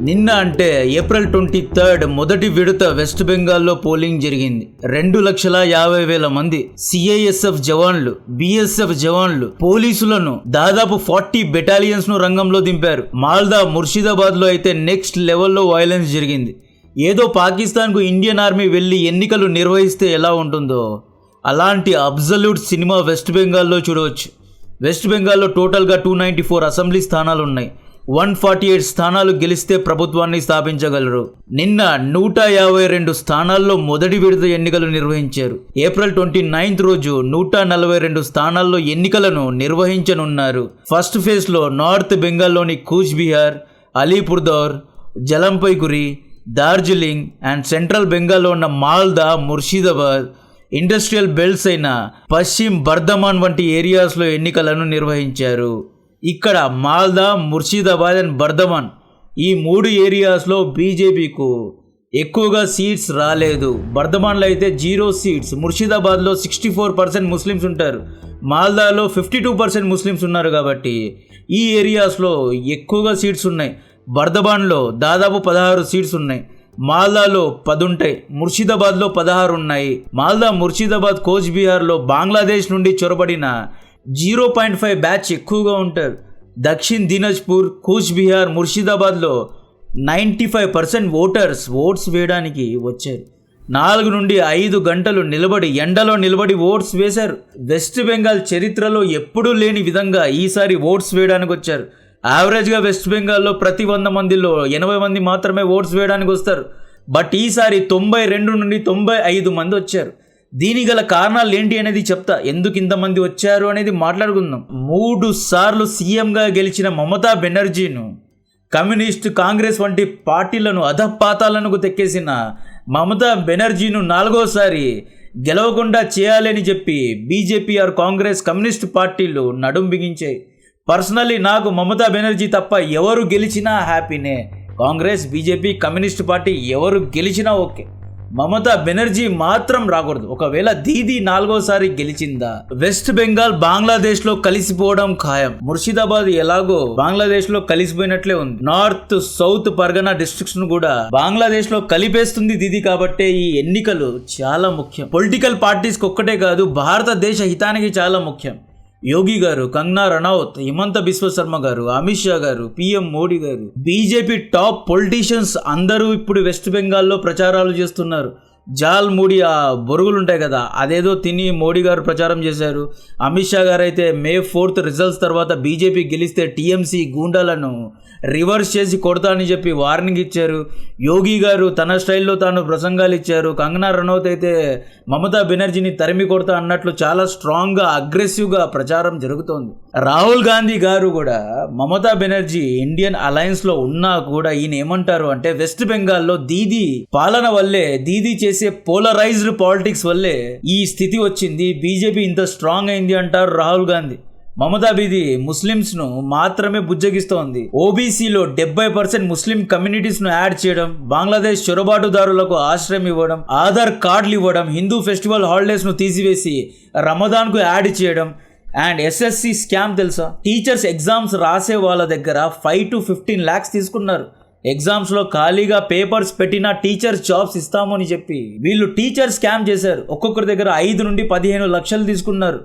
నిన్న అంటే ఏప్రిల్ 23 మొదటి విడత వెస్ట్ బెంగాల్లో పోలింగ్ జరిగింది. 2,50,000 మంది సిఐఎస్ఎఫ్ జవాన్లు, బిఎస్ఎఫ్ జవాన్లు, పోలీసులను దాదాపు 40 బెటాలియన్స్ ను రంగంలో దింపారు. మాల్దా, ముర్షిదాబాద్ లో అయితే నెక్స్ట్ లెవెల్లో వైలెన్స్ జరిగింది. ఏదో పాకిస్తాన్ కు ఇండియన్ ఆర్మీ వెళ్లి ఎన్నికలు నిర్వహిస్తే ఎలా ఉంటుందో అలాంటి అబ్జల్యూట్ సినిమా వెస్ట్ బెంగాల్లో చూడవచ్చు. వెస్ట్ బెంగాల్లో టోటల్గా 294 అసెంబ్లీ స్థానాలు ఉన్నాయి. 148 స్థానాలు గెలిస్తే ప్రభుత్వాన్ని స్థాపించగలరు. నిన్న 152 స్థానాల్లో మొదటి విడత ఎన్నికలు నిర్వహించారు. ఏప్రిల్ 29 రోజు 142 స్థానాల్లో ఎన్నికలను నిర్వహించనున్నారు. ఫస్ట్ ఫేజ్ లో నార్త్ బెంగాల్లోని కూచ్ బిహార్, అలీపుర్దౌర్, జలంపైగురి, డార్జిలింగ్ అండ్ సెంట్రల్ బెంగాల్లో ఉన్న మాల్దా, ముర్షిదాబాద్, ఇండస్ట్రియల్ బెల్ట్స్ అయిన పశ్చిమ్ బర్ధమాన్ వంటి ఏరియాస్లో ఎన్నికలను నిర్వహించారు. ఇక్కడ మాల్దా, ముర్షిదాబాద్ అండ్ బర్ధమాన్ ఈ 3 ఏరియాస్లో బీజేపీకు ఎక్కువగా సీట్స్ రాలేదు. బర్ధమాన్లో అయితే 0 సీట్స్, ముర్షిదాబాద్లో 64% ముస్లిమ్స్ ఉంటారు, మాల్దాలో 52% ముస్లిమ్స్ ఉన్నారు. కాబట్టి ఈ ఏరియాస్లో ఎక్కువగా సీట్స్ ఉన్నాయి. బర్ధమాన్లో దాదాపు 16 సీట్స్ ఉన్నాయి, మాల్దాలో 10 ఉంటాయి, ముర్షిదాబాద్లో 16 ఉన్నాయి. మాల్దా, ముర్షిదాబాద్, కోచ్ బిహార్లో బంగ్లాదేశ్ నుండి చొరబడిన 0.5 బ్యాచ్ ఎక్కువగా ఉంటారు. దక్షిణ్ దినాజ్పూర్, కూచ్ బిహార్, ముర్షిదాబాద్లో 95% ఓట్స్ వేయడానికి వచ్చారు. 4 నుండి 5 గంటలు ఎండలో నిలబడి ఓట్స్ వేశారు. వెస్ట్ బెంగాల్ చరిత్రలో ఎప్పుడూ లేని విధంగా ఈసారి ఓట్స్ వేయడానికి వచ్చారు. యావరేజ్గా వెస్ట్ బెంగాల్లో ప్రతి 100 మందిలో 80 మంది మాత్రమే ఓట్స్ వేయడానికి వస్తారు. బట్ ఈసారి 92 నుండి 95 మంది వచ్చారు. దీని గల కారణాలు ఏంటి అనేది చెప్తా. ఎందుకు ఇంతమంది వచ్చారు అనేది మాట్లాడుకుందాం. 3 సార్లు సీఎంగా గెలిచిన మమతా బెనర్జీను, కమ్యూనిస్ట్, కాంగ్రెస్ వంటి పార్టీలను అధపాతాలకు తెక్కేసిన మమతా బెనర్జీను 4వసారి గెలవకుండా చేయాలని చెప్పి బీజేపీ ఆర్ కాంగ్రెస్, కమ్యూనిస్ట్ పార్టీలు నడుం బిగించాయి. పర్సనల్లీ నాకు మమతా బెనర్జీ తప్ప ఎవరు గెలిచినా హ్యాపీనే. కాంగ్రెస్, బీజేపీ, కమ్యూనిస్ట్ పార్టీ ఎవరు గెలిచినా ఓకే. మమతా బెనర్జీ మాత్రం రాకూడదు. ఒకవేళ దీదీ 4వసారి గెలిచిందా, వెస్ట్ బెంగాల్ బంగ్లాదేశ్ లో కలిసిపోవడం ఖాయం. ముర్షిదాబాద్ ఎలాగో బంగ్లాదేశ్ లో కలిసిపోయినట్లే ఉంది. నార్త్, సౌత్ పర్గనా డిస్ట్రిక్ట్స్ ను కూడా బంగ్లాదేశ్ లో కలిపేస్తుంది దీదీ. కాబట్టే ఈ ఎన్నికలు చాలా ముఖ్యం. పొలిటికల్ పార్టీస్ కి ఒక్కటే కాదు, భారతదేశ హితానికి చాలా ముఖ్యం. యోగి గారు, కంగనా రనౌత్, హిమంత బిశ్వ శర్మ గారు, అమిత్ షా గారు, పిఎం మోడీ గారు, బీజేపీ టాప్ పొలిటీషియన్స్ అందరూ ఇప్పుడు వెస్ట్ బెంగాల్లో ప్రచారాలు చేస్తున్నారు. జాల్ మూడి ఆ బొరుగులు ఉంటాయి కదా, అదేదో తిని మోడీ గారు ప్రచారం చేశారు. అమిత్ షా గారు అయితే మే 4th రిజల్ట్స్ తర్వాత బీజేపీ గెలిస్తే టీఎంసీ గూండాలను రివర్స్ చేసి కొడతా అని చెప్పి వార్నింగ్ ఇచ్చారు. యోగి గారు తన స్టైల్లో తాను ప్రసంగాలు ఇచ్చారు. కంగనా రనౌత్ అయితే మమతా బెనర్జీని తరిమి కొడతా అన్నట్లు చాలా స్ట్రాంగ్గా, అగ్రెసివ్గా ప్రచారం జరుగుతోంది. రాహుల్ గాంధీ గారు కూడా మమతా బెనర్జీ ఇండియన్ అలయన్స్లో ఉన్నా కూడా ఈయన ఏమంటారు అంటే, వెస్ట్ బెంగాల్లో దీదీ పాలన వల్లే, దీదీ చేసే పోలరైజ్డ్ పాలిటిక్స్ వల్లే ఈ స్థితి వచ్చింది, బీజేపీ ఇంత స్ట్రాంగ్ అయింది అంటారు రాహుల్ గాంధీ. మమతా బీదీ ముస్లిమ్స్ ను మాత్రమే బుజ్జగిస్తోంది. ఓబీసీలో 70% ముస్లిం కమ్యూనిటీస్ ను యాడ్ చేయడం, బంగ్లాదేశ్ చొరబాటుదారులకు ఆశ్రయం ఇవ్వడం, ఆధార్ కార్డులు ఇవ్వడం, హిందూ ఫెస్టివల్ హాలిడేస్ ను తీసివేసి రమదాన్ కు యాడ్ చేయడం, అండ్ ఎస్ఎస్సి స్కామ్ తెలుసా? టీచర్స్ ఎగ్జామ్స్ రాసే వాళ్ళ దగ్గర 5 to 15 lakhs తీసుకున్నారు. ఎగ్జామ్స్లో ఖాళీగా పేపర్స్ పెట్టినా టీచర్స్ జాబ్స్ ఇస్తాము అని చెప్పి వీళ్ళు టీచర్ స్కామ్ చేశారు. ఒక్కొక్కరి దగ్గర 5 నుండి 15 లక్షలు తీసుకున్నారు.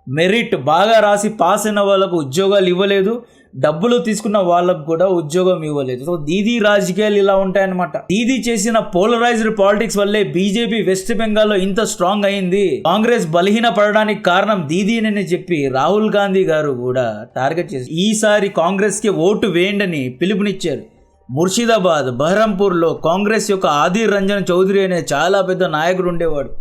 మెరిట్ బాగా రాసి పాస్ అయిన వాళ్ళకు ఉద్యోగాలు ఇవ్వలేదు, డబ్బులు తీసుకున్న వాళ్ళకు కూడా ఉద్యోగం ఇవ్వలేదు. సో దీదీ రాజకీయాలు ఇలా ఉంటాయన్నమాట. దీదీ చేసిన పోలరైజ్డ్ పాలిటిక్స్ వల్లే బీజేపీ వెస్ట్ బెంగాల్లో ఇంత స్ట్రాంగ్ అయింది. కాంగ్రెస్ బలహీన పడడానికి కారణం దీదీనని చెప్పి రాహుల్ గాంధీ గారు కూడా టార్గెట్ చేసి ఈసారి కాంగ్రెస్ కి ఓటు వేయండి పిలుపునిచ్చారు. ముర్షిదాబాద్, బహరంపూర్లో కాంగ్రెస్ యొక్క ఆదిర్ రంజన్ చౌదరి అనే చాలా పెద్ద నాయకుడు ఉండేవాడు.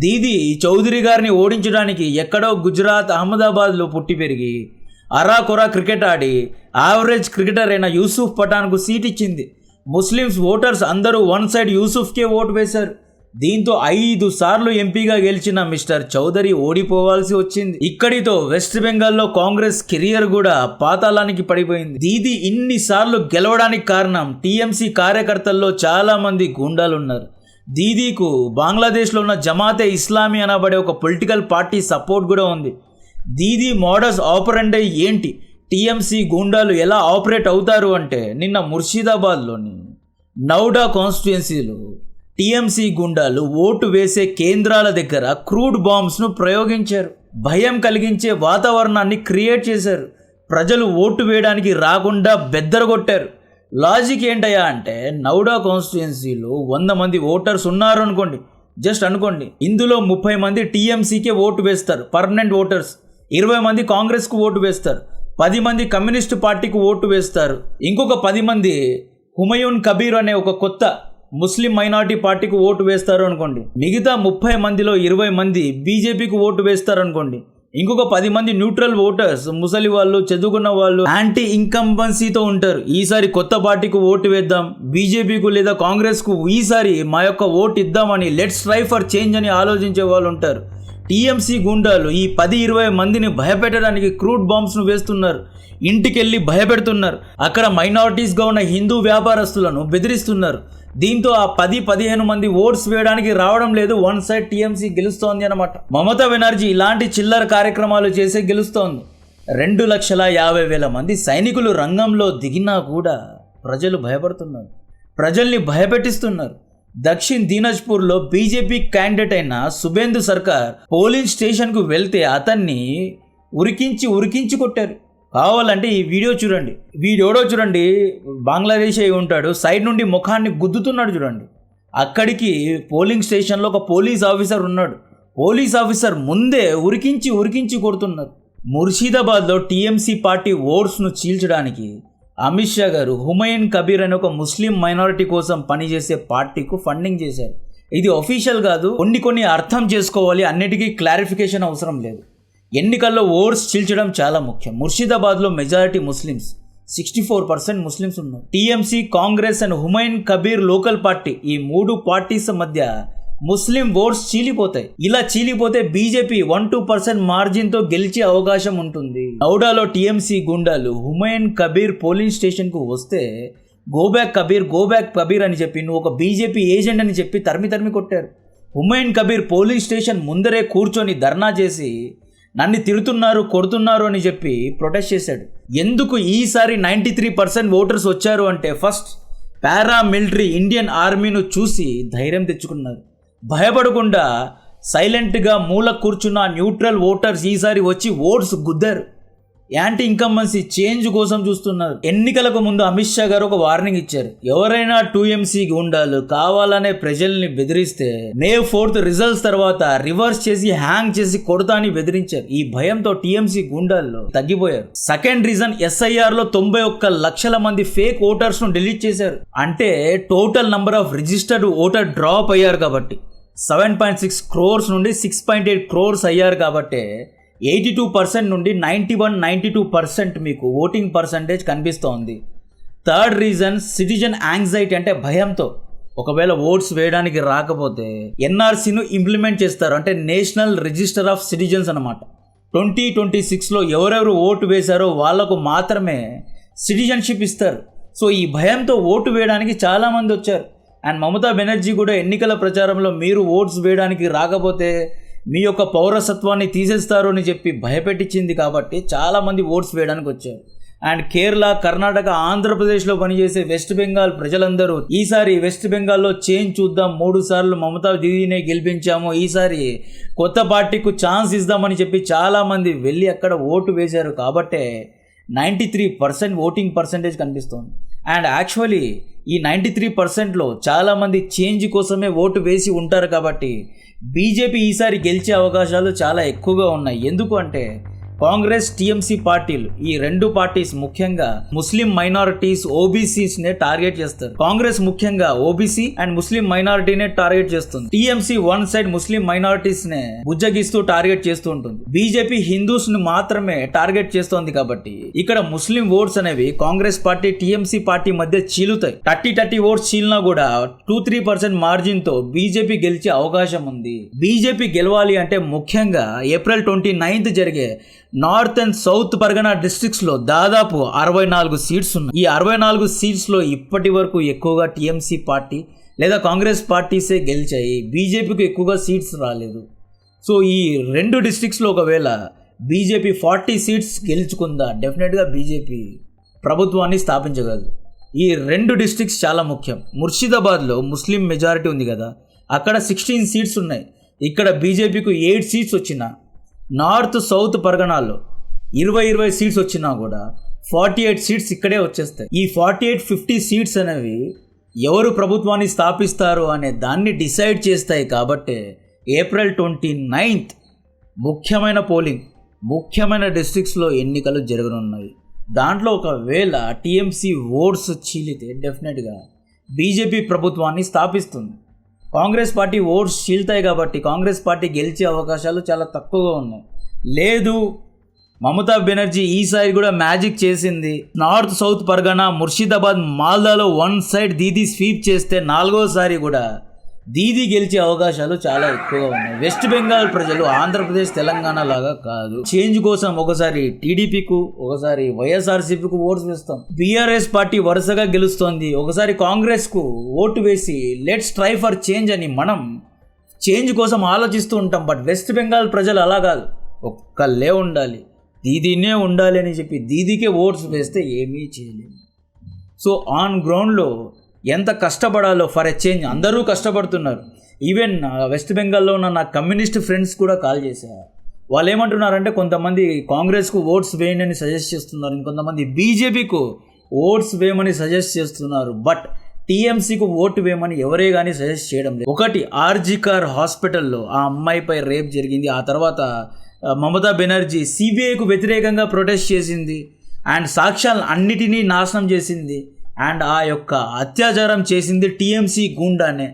దీదీ చౌదరి గారిని ఓడించడానికి ఎక్కడో గుజరాత్, అహ్మదాబాద్లో పుట్టి పెరిగి అరాకొరా క్రికెట్ ఆడి యావరేజ్ క్రికెటర్ అయిన యూసుఫ్ పఠాన్కు సీట్ ఇచ్చింది. ముస్లిమ్స్ ఓటర్స్ అందరూ వన్ సైడ్ యూసుఫ్కే ఓటు వేశారు. దీంతో 5 సార్లు ఎంపీగా గెలిచిన మిస్టర్ చౌదరి ఓడిపోవాల్సి వచ్చింది. ఇక్కడితో వెస్ట్ బెంగాల్లో కాంగ్రెస్ కెరియర్ కూడా పాతాళానికి పడిపోయింది. దీదీ ఇన్ని సార్లు గెలవడానికి కారణం టీఎంసీ కార్యకర్తల్లో చాలా మంది గూండాలు ఉన్నారు. దీదీకు బంగ్లాదేశ్లో ఉన్న జమాతే ఇస్లామీ అనబడే ఒక పొలిటికల్ పార్టీ సపోర్ట్ కూడా ఉంది. దీదీ మోడస్ ఆపరెండై ఏంటి, టీఎంసీ గూండాలు ఎలా ఆపరేట్ అవుతారు అంటే నిన్న ముర్షిదాబాద్లోని నౌడా కాన్స్టిట్యుయెన్సీలో టీఎంసీ గుండాలు ఓటు వేసే కేంద్రాల దగ్గర క్రూడ్ బాంబ్స్ను ప్రయోగించారు. భయం కలిగించే వాతావరణాన్ని క్రియేట్ చేశారు. ప్రజలు ఓటు వేయడానికి రాకుండా బెద్దరగొట్టారు. లాజిక్ ఏంటయ్యా అంటే నౌడా కాన్స్టిట్యుయెన్సీలో 100 మంది ఓటర్స్ ఉన్నారు అనుకోండి, జస్ట్ అనుకోండి. ఇందులో 30 మంది టీఎంసీకే ఓటు వేస్తారు, పర్మనెంట్ ఓటర్స్. 20 మంది కాంగ్రెస్కు ఓటు వేస్తారు, 10 మంది కమ్యూనిస్ట్ పార్టీకి ఓటు వేస్తారు, ఇంకొక 10 మంది హుమయూన్ కబీర్ అనే ఒక కొత్త ముస్లిం మైనారిటీ పార్టీకి ఓటు వేస్తారు అనుకోండి. మిగతా 30 మందిలో 20 మంది బీజేపీకి ఓటు వేస్తారు అనుకోండి. ఇంకొక 10 మంది న్యూట్రల్ ఓటర్స్, ముసలి వాళ్ళు, చదువుకున్న వాళ్ళు, యాంటీ ఇన్కంబెన్సీతో ఉంటారు. ఈసారి కొత్త పార్టీకి ఓటు వేద్దాం, బీజేపీకు లేదా కాంగ్రెస్కు ఈసారి మా యొక్క ఓటు ఇద్దామని, లెట్స్ ట్రై ఫర్ చేంజ్ అని ఆలోచించే వాళ్ళు ఉంటారు. టీఎంసీ గుండాలు ఈ 10-20 మందిని భయపెట్టడానికి క్రూడ్ బాంబ్స్ను వేస్తున్నారు. ఇంటికెళ్ళి భయపెడుతున్నారు. అక్కడ మైనారిటీస్గా ఉన్న హిందూ వ్యాపారస్తులను బెదిరిస్తున్నారు. దీంతో ఆ 10-15 మంది ఓట్స్ వేయడానికి రావడం లేదు. వన్ సైడ్ టీఎంసీ గెలుస్తోంది అన్నమాట. మమతా బెనర్జీ ఇలాంటి చిల్లర కార్యక్రమాలు చేసే గెలుస్తోంది. 2,50,000 మంది సైనికులు రంగంలో దిగినా కూడా ప్రజలు భయపడుతున్నారు, ప్రజల్ని భయపెట్టిస్తున్నారు. దక్షిణ్ దినాజ్పూర్లో బీజేపీ క్యాండిడేట్ అయిన సుబేందు సర్కార్ పోలింగ్ స్టేషన్కు వెళ్తే అతన్ని ఉరికించి కొట్టారు. కావాలంటే ఈ వీడియో చూడండి. వీడియోడో చూడండి, బంగ్లాదేశ్ అయి ఉంటాడు, సైడ్ నుండి ముఖాన్ని గుద్దుతున్నాడు చూడండి. అక్కడికి పోలింగ్ స్టేషన్లో ఒక పోలీస్ ఆఫీసర్ ఉన్నాడు. పోలీస్ ఆఫీసర్ ముందే ఉరికించి కొడుతున్నారు. ముర్షిదాబాద్లో టీఎంసీ పార్టీ ఓట్స్ను చీల్చడానికి అమిత్ షా గారు హుమయూన్ కబీర్ అనే ఒక ముస్లిం మైనారిటీ కోసం పనిచేసే పార్టీకు ఫండింగ్ చేశారు. ఇది అఫీషియల్ కాదు, కొన్ని అర్థం చేసుకోవాలి, అన్నిటికీ క్లారిఫికేషన్ అవసరం లేదు. ఎన్నికల్లో ఓట్స్ చీల్చడం చాలా ముఖ్యం. ముర్షిదాబాద్లో మెజారిటీ ముస్లిమ్స్, 64% ముస్లిమ్స్ ఉన్నారు. TMC, Congress and Humayun Kabir local party, ఈ 3 పార్టీస్ మధ్య ముస్లిం ఓట్స్ చీలిపోతాయి. ఇలా చీలిపోతే బీజేపీ 1-2% మార్జిన్తో గెలిచే అవకాశం ఉంటుంది. నౌడాలో టీఎంసీ గుండాలు హుమయూన్ కబీర్ పోలింగ్ స్టేషన్కు వస్తే గో బ్యాక్ కబీర్ అని చెప్పి, నువ్వు ఒక బీజేపీ ఏజెంట్ అని చెప్పి తరిమి కొట్టారు. హుమయూన్ కబీర్ పోలింగ్ స్టేషన్ ముందరే కూర్చొని ధర్నా చేసి నన్ను తిడుతున్నారు, కొడుతున్నారు అని చెప్పి ప్రొటెస్ట్ చేశాడు. ఎందుకు ఈసారి 93% ఓటర్స్ వచ్చారు అంటే ఫస్ట్ పారామిలిటరీ ఇండియన్ ఆర్మీను చూసి ధైర్యం తెచ్చుకున్నారు. భయపడకుండా సైలెంట్గా మూల కూర్చున్న న్యూట్రల్ ఓటర్స్ ఈసారి వచ్చి ఓట్స్ గుద్దారు. యాంటీ ఇన్కంబెన్సీ చేంజ్ కోసం చూస్తున్నారు. ఎన్నికలకు ముందు అమిత్ షా గారు ఒక వార్నింగ్ ఇచ్చారు. ఎవరైనా 2MC గుండాలు కావాలనే ప్రజల్ని బెదిరిస్తే May 4th రిజల్ట్స్ తర్వాత రివర్స్ చేసి హ్యాంగ్ చేసి కొడతా అని బెదిరించారు. ఈ భయంతో టీఎంసీ గుండాల్లో తగ్గిపోయారు. సెకండ్ రీజన్, SIR లో 91 లక్షల మంది ఫేక్ ఓటర్స్ ను డిలీట్ చేశారు. అంటే total number of registered voter drop అయ్యారు కాబట్టి 7.6 crores నుండి 6.8 crores అయ్యారు కాబట్టి 82% నుండి 91-92% మీకు ఓటింగ్ పర్సంటేజ్ కనిపిస్తోంది. థర్డ్ రీజన్, సిటిజన్ యాంగ్జైటీ, అంటే భయంతో ఒకవేళ ఓట్స్ వేయడానికి రాకపోతే NRCను ఇంప్లిమెంట్ చేస్తారు. అంటే నేషనల్ రిజిస్టర్ ఆఫ్ సిటిజన్స్ అనమాట. 2026లో ఎవరెవరు ఓటు వేశారో వాళ్లకు మాత్రమే సిటిజన్షిప్ ఇస్తారు. సో ఈ భయంతో ఓటు వేయడానికి చాలామంది వచ్చారు. అండ్ మమతా బెనర్జీ కూడా ఎన్నికల ప్రచారంలో మీరు ఓట్స్ వేయడానికి రాకపోతే మీ యొక్క పౌరసత్వాన్ని తీసేస్తారు అని చెప్పి భయపెట్టించింది కాబట్టి చాలామంది ఓట్స్ వేయడానికి వచ్చారు. అండ్ కేరళ, కర్ణాటక, ఆంధ్రప్రదేశ్లో పనిచేసే వెస్ట్ బెంగాల్ ప్రజలందరూ ఈసారి వెస్ట్ బెంగాల్లో చేంజ్ చూద్దాం, 3 సార్లు మమతా దీదీనే గెలిపించాము, ఈసారి కొత్త పార్టీకు ఛాన్స్ ఇద్దామని చెప్పి చాలామంది వెళ్ళి అక్కడ ఓటు వేశారు. కాబట్టే 93% ఓటింగ్ పర్సంటేజ్ కనిపిస్తోంది. అండ్ యాక్చువల్లీ ఈ 93%లో చాలామంది చేంజ్ కోసమే ఓటు వేసి ఉంటారు కాబట్టి బీజేపీ ఈసారి గెలిచే అవకాశాలు చాలా ఎక్కువగా ఉన్నాయి. ఎందుకు అంటే కాంగ్రెస్, టీఎంసీ పార్టీలు, ఈ 2 పార్టీస్ ముఖ్యంగా ముస్లిం మైనారిటీస్, ఓబీసీస్నే టార్గెట్ చేస్తారు. కాంగ్రెస్ ముఖ్యంగా ఓబీసీ అండ్ ముస్లిం మైనారిటీనే టార్గెట్ చేస్తుంది. టీఎంసీ వన్ సైడ్ ముస్లిం మైనారిటీస్నే బుజ్జగిస్తూ టార్గెట్ చేస్తూ ఉంటుంది. బీజేపీ హిందూస్ని మాత్రమే టార్గెట్ చేస్తోంది కాబట్టి ఇక్కడ ముస్లిం ఓట్స్ అనేవి కాంగ్రెస్ పార్టీ, టీఎంసీ పార్టీ మధ్య చీలుతాయి. 30 ఓట్స్ చీలినా కూడా 2-3% మార్జిన్తో బీజేపీ గెలిచే అవకాశం ఉంది. బీజేపీ గెలవాలి అంటే ముఖ్యంగా April 29th జరిగే నార్త్ అండ్ సౌత్ పరగనా డిస్ట్రిక్ట్స్లో దాదాపు 64 సీట్స్ ఉన్నాయి. ఈ 64 సీట్స్లో ఇప్పటి వరకు ఎక్కువగా టీఎంసీ పార్టీ లేదా కాంగ్రెస్ పార్టీసే గెలిచాయి. బీజేపీకి ఎక్కువగా సీట్స్ రాలేదు. సో ఈ 2 డిస్ట్రిక్ట్స్లో ఒకవేళ బీజేపీ 40 సీట్స్ గెలుచుకుందా, డెఫినెట్గా బీజేపీ ప్రభుత్వాన్ని స్థాపించగలదు. ఈ 2 డిస్ట్రిక్ట్స్ చాలా ముఖ్యం. ముర్షిదాబాద్లో ముస్లిం మెజారిటీ ఉంది కదా, అక్కడ 16 సీట్స్ ఉన్నాయి. ఇక్కడ బీజేపీకు 8 సీట్స్ వచ్చినా, నార్త్ సౌత్ పరగణాల్లో 20 సీట్స్ వచ్చినా కూడా 48 సీట్స్ ఇక్కడే వచ్చేస్తాయి. ఈ 48-50 సీట్స్ అనేవి ఎవరు ప్రభుత్వాన్ని స్థాపిస్తారు అనే దాన్ని డిసైడ్ చేస్తాయి. కాబట్టే ఏప్రిల్ 29th ముఖ్యమైన పోలింగ్, ముఖ్యమైన డిస్ట్రిక్ట్స్లో ఎన్నికలు జరగనున్నాయి. దాంట్లో ఒకవేళ టీఎంసీ ఓట్స్ చీలితే డెఫినెట్గా బీజేపీ ప్రభుత్వాన్ని స్థాపిస్తుంది. కాంగ్రెస్ పార్టీ ఓట్స్ చీల్తాయి కాబట్టి కాంగ్రెస్ పార్టీ గెలిచే అవకాశాలు చాలా తక్కువగా ఉన్నాయి. లేదు, మమతా బెనర్జీ ఈసారి కూడా మ్యాజిక్ చేసింది. నార్త్ సౌత్ పరగనా, ముర్షిదాబాద్, మాల్దాలో 1 సైడ్ దీదీ స్వీప్ చేస్తే 4వసారి కూడా దీదీ గెలిచే అవకాశాలు చాలా ఎక్కువగా ఉన్నాయి. వెస్ట్ బెంగాల్ ప్రజలు ఆంధ్రప్రదేశ్, తెలంగాణ లాగా కాదు. చేంజ్ కోసం ఒకసారి టీడీపీకు, ఒకసారి వైఎస్ఆర్సీపీకు ఓట్స్ వేస్తాం. బీఆర్ఎస్ పార్టీ వరుసగా గెలుస్తోంది, ఒకసారి కాంగ్రెస్కు ఓటు వేసి లెట్స్ ట్రై ఫర్ చేంజ్ అని మనం చేంజ్ కోసం ఆలోచిస్తూ ఉంటాం. బట్ వెస్ట్ బెంగాల్ ప్రజలు అలా కాదు, ఒక్కళ్ళే ఉండాలి, దీదీనే ఉండాలి అని చెప్పి దీదీకే ఓట్స్ వేస్తే ఏమీ చేయలేము. సో ఆన్ గ్రౌండ్లో ఎంత కష్టపడాలో ఫర్ ఎ చేంజ్ అందరూ కష్టపడుతున్నారు. ఈవెన్ వెస్ట్ బెంగాల్లో ఉన్న నా కమ్యూనిస్ట్ ఫ్రెండ్స్ కూడా కాల్ చేశారు. వాళ్ళు ఏమంటున్నారంటే కొంతమంది కాంగ్రెస్కు ఓట్స్ వేయండి అని సజెస్ట్ చేస్తున్నారు, ఇంకొంతమంది బీజేపీకు ఓట్స్ వేయమని సజెస్ట్ చేస్తున్నారు. బట్ టీఎంసీకు ఓటు వేయమని ఎవరే కానీ సజెస్ట్ చేయడం లేదు. ఒకటి, ఆర్జికర్ హాస్పిటల్లో ఆ అమ్మాయిపై రేప్ జరిగింది. ఆ తర్వాత మమతా బెనర్జీ సిబిఐకు వ్యతిరేకంగా ప్రొటెస్ట్ చేసింది అండ్ సాక్ష్యాలను అన్నిటినీ నాశనం చేసింది. అండ్ ఆ యొక్క అత్యాచారం చేసింది టీఎంసీ గూండానే.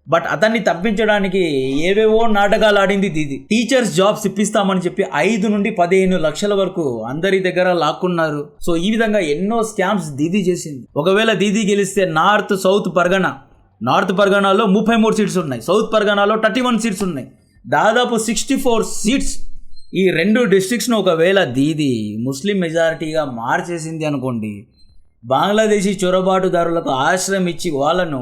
బట్ అతన్ని తప్పించడానికి ఏవేవో నాటకాలు ఆడింది దీదీ. టీచర్స్ జాబ్స్ ఇప్పిస్తామని చెప్పి 5 నుండి 15 లక్షల వరకు అందరి దగ్గర లాక్కున్నారు. సో ఈ విధంగా ఎన్నో స్కామ్స్ దీదీ చేసింది. ఒకవేళ దీదీ గెలిస్తే నార్త్ సౌత్ పరగనాలో 33 సీట్స్ ఉన్నాయి, సౌత్ పరగనాలో 31 సీట్స్ ఉన్నాయి, దాదాపు 64 సీట్స్. ఈ 2 డిస్ట్రిక్ట్స్ను ఒకవేళ దీదీ ముస్లిం మెజారిటీగా మార్చేసింది అనుకోండి, బంగ్లాదేశీ చొరబాటుదారులకు ఆశ్రయం ఇచ్చి వాళ్ళను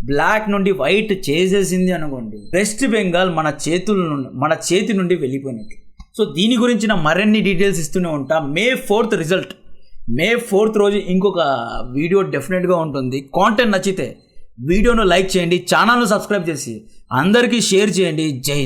బ్లాక్ నుండి వైట్ చేసేసింది అనుకోండి, వెస్ట్ బెంగాల్ మన చేతి నుండి వెళ్ళిపోయినట్లు. సో దీని గురించిన మరిన్ని డీటెయిల్స్ ఇస్తూనే ఉంటా. మే 4th రోజు ఇంకొక వీడియో డెఫినెట్గా ఉంటుంది. కాంటెంట్ నచ్చితే వీడియోను లైక్ చేయండి, ఛానల్ను సబ్స్క్రైబ్ చేసి అందరికీ షేర్ చేయండి. జై